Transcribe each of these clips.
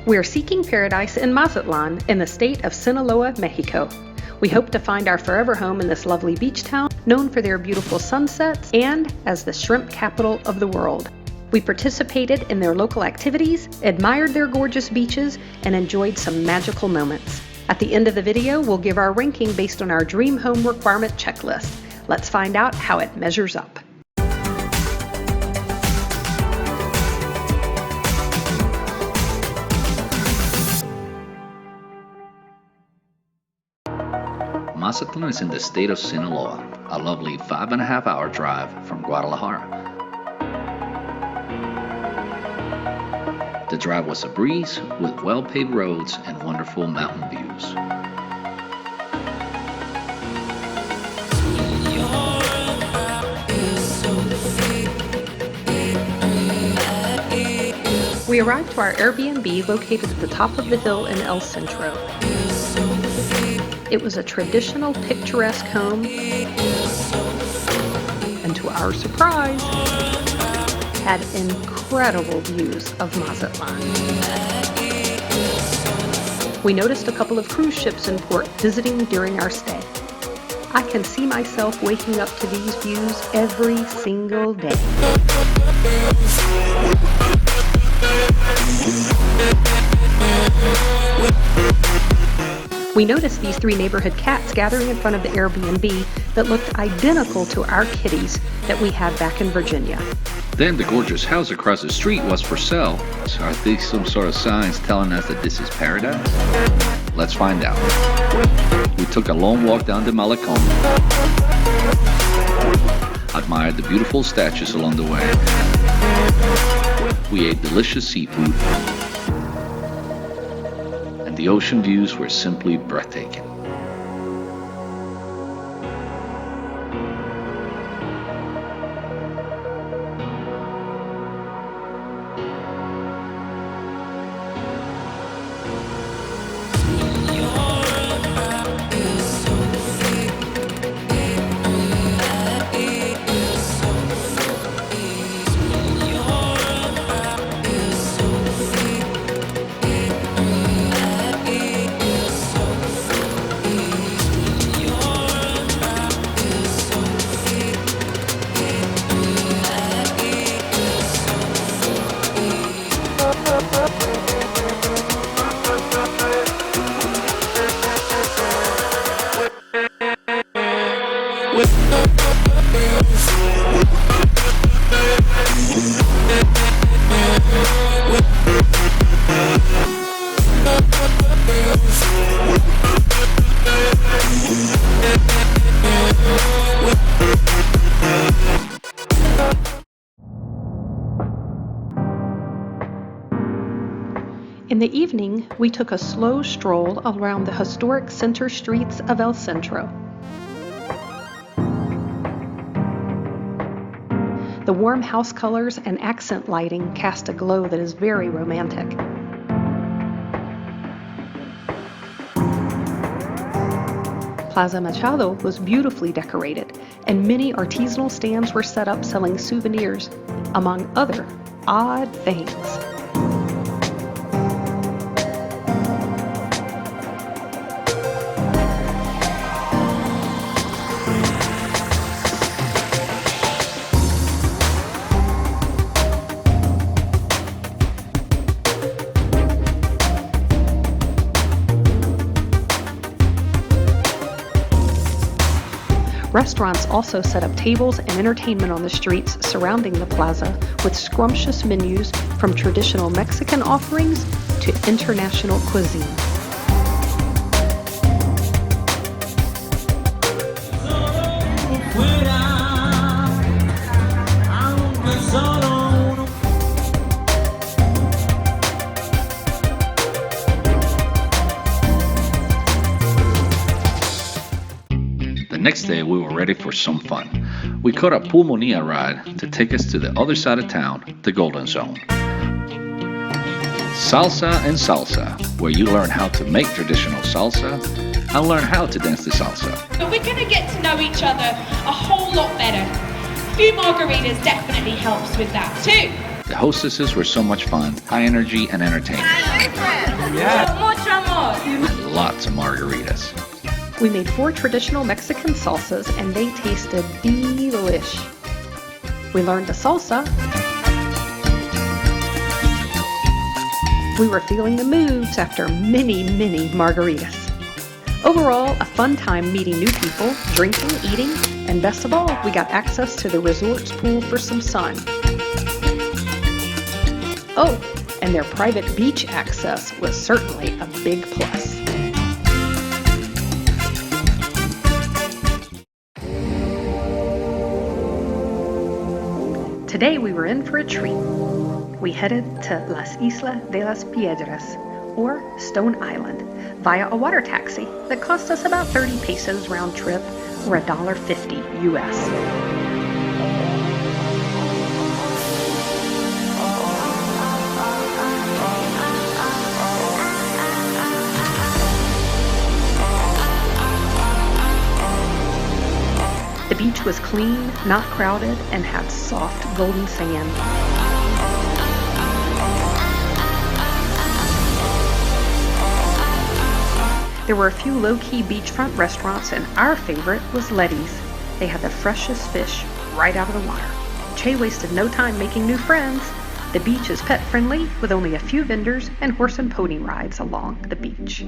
We are seeking paradise in Mazatlan in the state of Sinaloa, Mexico. We hope to find our forever home in this lovely beach town, known for their beautiful sunsets and as the shrimp capital of the world. We participated in their local activities, admired their gorgeous beaches, and enjoyed some magical moments. At the end of the video, we'll give our ranking based on our dream home requirement checklist. Let's find out how it measures up. Mazatlan is in the state of Sinaloa, a lovely 5.5-hour drive from Guadalajara. The drive was a breeze with well-paved roads and wonderful mountain views. We arrived to our Airbnb located at the top of the hill in El Centro. It was a traditional, picturesque home, and to our surprise, had incredible views of Mazatlan. We noticed a couple of cruise ships in port visiting during our stay. I can see myself waking up to these views every single day. We noticed these 3 neighborhood cats gathering in front of the Airbnb that looked identical to our kitties that we had back in Virginia. Then the gorgeous house across the street was for sale. So are these some sort of signs telling us that this is paradise? Let's find out. We took a long walk down the Malecón, admired the beautiful statues along the way. We ate delicious seafood, and the ocean views were simply breathtaking. In the evening, we took a slow stroll around the historic center streets of El Centro. The warm house colors and accent lighting cast a glow that is very romantic. Plaza Machado was beautifully decorated, and many artisanal stands were set up selling souvenirs, among other odd things. Restaurants also set up tables and entertainment on the streets surrounding the plaza with scrumptious menus from traditional Mexican offerings to international cuisine. Next day, we were ready for some fun. We caught a pulmonía ride to take us to the other side of town, the Golden Zone. Salsa and Salsa, where you learn how to make traditional salsa and learn how to dance the salsa. But we're going to get to know each other a whole lot better. A few margaritas definitely helps with that too. The hostesses were so much fun, high energy and entertaining. Mucho amor. And lots of margaritas. We made 4 traditional Mexican salsas and they tasted delish. We learned the salsa. We were feeling the moves after many, many margaritas. Overall, a fun time meeting new people, drinking, eating, and best of all, we got access to the resort's pool for some sun. Oh, and their private beach access was certainly a big plus. Today we were in for a treat. We headed to Las Islas de las Piedras, or Stone Island, via a water taxi that cost us about 30 pesos round trip, or $1.50 US. The beach was clean, not crowded, and had soft golden sand. There were a few low-key beachfront restaurants, and our favorite was Letty's. They had the freshest fish right out of the water. Che wasted no time making new friends. The beach is pet-friendly, with only a few vendors and horse and pony rides along the beach.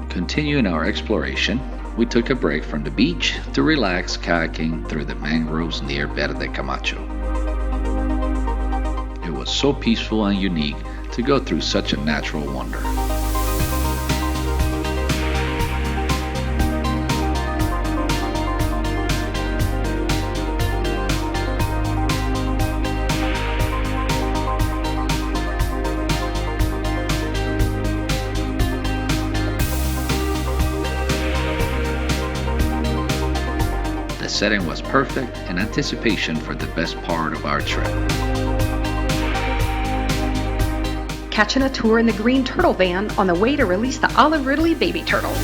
Continuing our exploration, we took a break from the beach to relax kayaking through the mangroves near Verde Camacho. It was so peaceful and unique to go through such a natural wonder. The setting was perfect in anticipation for the best part of our trip. Catching a tour in the green turtle van on the way to release the olive Ridley baby turtles.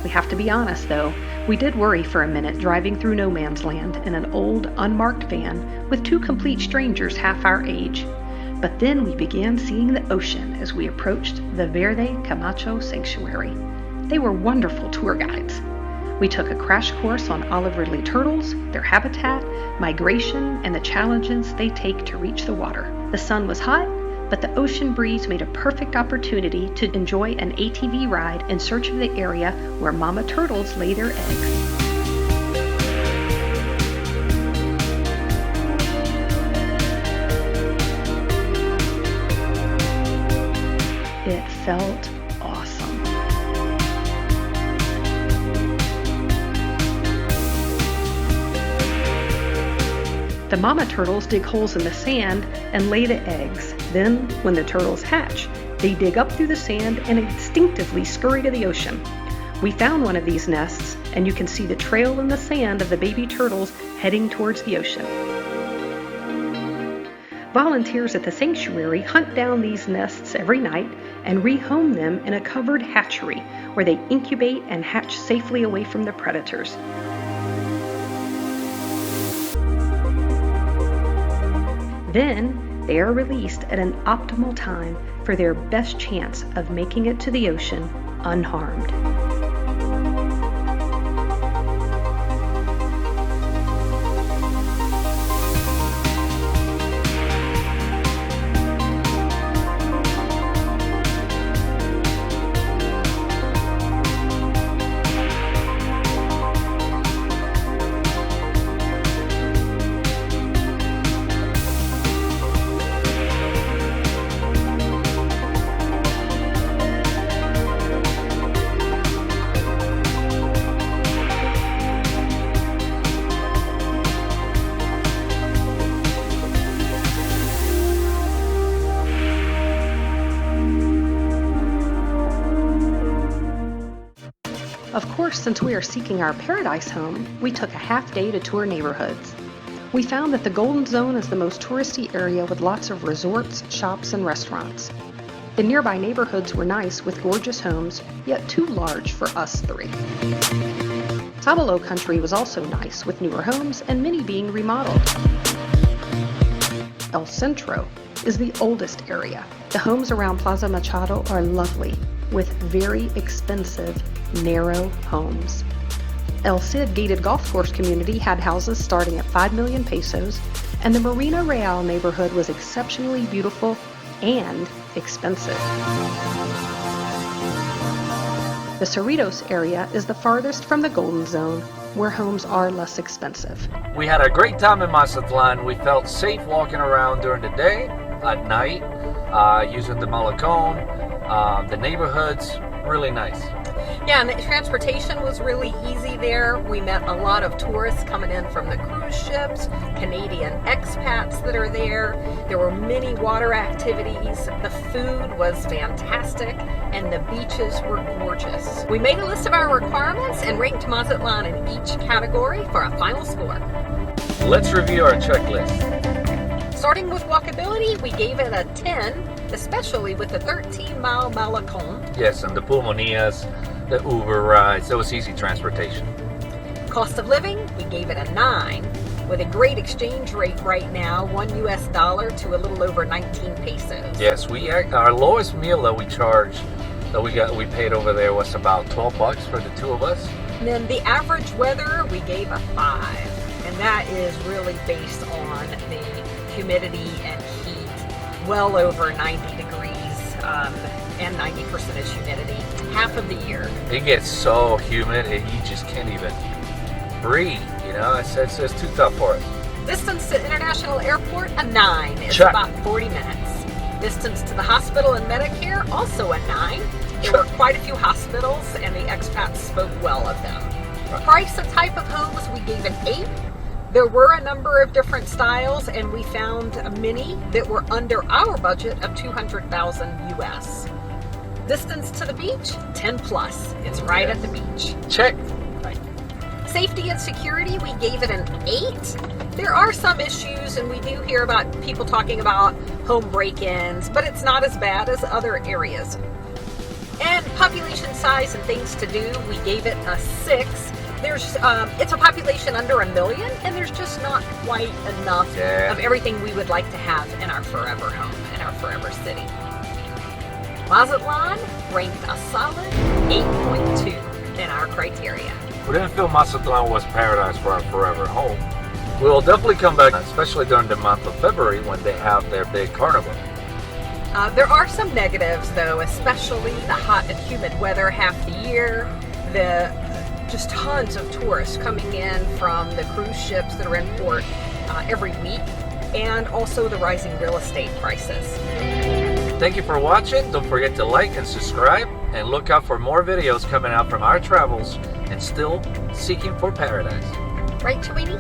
We have to be honest though, we did worry for a minute driving through no man's land in an old, unmarked van with 2 complete strangers half our age. But then we began seeing the ocean as we approached the Verde Camacho Sanctuary. They were wonderful tour guides. We took a crash course on olive Ridley turtles, their habitat, migration, and the challenges they take to reach the water. The sun was hot, but the ocean breeze made a perfect opportunity to enjoy an ATV ride in search of the area where mama turtles lay their eggs. It felt awesome. The mama turtles dig holes in the sand and lay the eggs. Then, when the turtles hatch, they dig up through the sand and instinctively scurry to the ocean. We found one of these nests, and you can see the trail in the sand of the baby turtles heading towards the ocean. Volunteers at the sanctuary hunt down these nests every night and rehome them in a covered hatchery where they incubate and hatch safely away from the predators. Then, they are released at an optimal time for their best chance of making it to the ocean unharmed. course, since we are seeking our paradise home, we took a half day to tour neighborhoods. We found that the Golden Zone is the most touristy area with lots of resorts, shops, and restaurants. The nearby neighborhoods were nice with gorgeous homes, yet too large for us three. Sabalo country was also nice with newer homes and many being remodeled. El Centro is the oldest area. The homes around Plaza Machado are lovely, with very expensive, narrow homes. El Cid gated golf course community had houses starting at 5 million pesos, and the Marina Real neighborhood was exceptionally beautiful and expensive. The Cerritos area is the farthest from the Golden Zone, where homes are less expensive. We had a great time in Mazatlan. We felt safe walking around during the day, at night, using the Malecón, the neighborhoods, really nice. Yeah, and the transportation was really easy there. We met a lot of tourists coming in from the cruise ships, Canadian expats that are there. There were many water activities. The food was fantastic, and the beaches were gorgeous. We made a list of our requirements and ranked Mazatlan in each category for a final score. Let's review our checklist. Starting with walkability, we gave it a 10, especially with the 13-mile Malecón. Yes, and the pulmonías, the Uber rides, that was easy transportation. Cost of living, we gave it a 9, with a great exchange rate right now, $1 to a little over 19 pesos. Yes, our lowest meal that we charged, we paid over there was about $12 for the two of us. And then the average weather, we gave a 5, and that is really based on the humidity and heat, well over 90 degrees and 90% humidity, half of the year. It gets so humid and you just can't even breathe, you know, it's too tough for us. Distance to International Airport, a 9. It's Check. About 40 minutes. Distance to the hospital and Medicare, also a 9. There were quite a few hospitals and the expats spoke well of them. Right. Price and type of homes, we gave an 8. There were a number of different styles, and we found many that were under our budget of 200,000 US. Distance to the beach, 10 plus. It's right at the beach. Check. Right. Safety and security, we gave it an 8. There are some issues, and we do hear about people talking about home break-ins, but it's not as bad as other areas. And population size and things to do, we gave it a 6. It's a population under 1 million, and there's just not quite enough of everything we would like to have in our forever home, in our forever city. Mazatlan ranked a solid 8.2 in our criteria. We didn't feel Mazatlan was paradise for our forever home. We will definitely come back, especially during the month of February when they have their big carnival. There are some negatives, though, especially the hot and humid weather half the year, just tons of tourists coming in from the cruise ships that are in port every week, and also the rising real estate prices. Thank you for watching. Don't forget to like and subscribe, and look out for more videos coming out from our travels and still seeking for paradise. Right, Tweety?